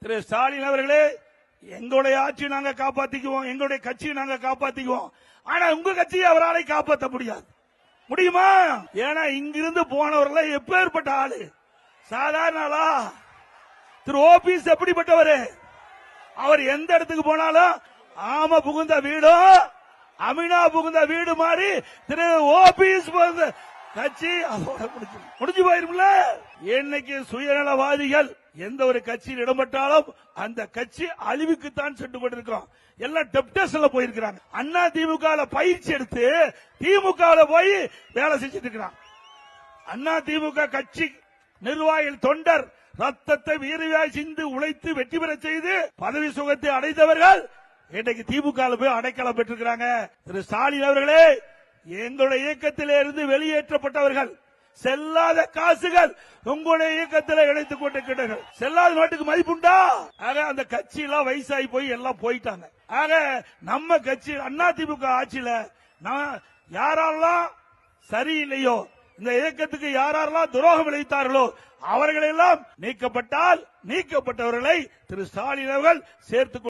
திரு ஸ்டாலின் அவர்களே, எங்களுடைய ஆட்சி நாங்க காப்பாத்திக்குவோம், எங்களுடைய கட்சியை நாங்க காப்பாத்திக்குவோம். ஆனா உங்க கட்சியை அவரால் காப்பாற்ற முடியாது. முடியுமா? ஏன்னா இங்கிருந்து போனவர்கள் எப்பேற்பட்ட ஆளு, சாதாரண ஆளா? திரு ஓபிஎஸ் எப்படிப்பட்டவர்? அவர் எந்த இடத்துக்கு போனாலும் ஆம புகுந்த வீடும் அமினா புகுந்த வீடு மாதிரி திரு ஓபிஎஸ் கட்சி முடிஞ்சு போயிரும்ல. இன்னைக்கு சுயநலவாதிகள் எந்த ஒரு கட்சியில் இடம்பெற்றாலும் அந்த கட்சி அழிவுக்குத்தான் சென்று கொண்டிருக்கிறோம். எல்லாம் டெப்டேஷன்ல போயிருக்கிறாங்க. அண்ணா திமுக பயிற்சி எடுத்து திமுக போய் வேலை செஞ்சுட்டு இருக்கிறான். அண்ணா திமுக கட்சி நிர்வாகிகள் தொண்டர் ரத்தத்தை வீரவாய் சிந்து உழைத்து வெற்றி பெற செய்து பதவி சுகத்தை அடைந்தவர்கள் இன்றைக்கு திமுக போய் அடைக்கலம் பெற்றிருக்கிறாங்க. திரு ஸ்டாலின் அவர்களே, எங்களுடைய இயக்கத்திலே இருந்து வெளியேற்றப்பட்டவர்கள் செல்லாத காசுகள் உங்களுடைய இயக்கத்தில் இணைத்துக் கொண்டிருக்கிறார்கள். செல்லாத நோட்டுக்கு மதிப்புண்டா? ஆக அந்த கட்சி எல்லாம் வயசாகி போய் எல்லாம் போயிட்டாங்க. ஆக நம்ம கட்சி அண்ணா திமுக ஆட்சியில யாரெல்லாம் சரியில்லையோ, இந்த இயக்கத்துக்கு யாரெல்லாம் துரோகம் விளைத்தார்களோ அவர்களெல்லாம் நீக்கப்பட்டால் நீக்கப்பட்டவர்களை திரு ஸ்டாலின் அவர்கள் சேர்த்துக்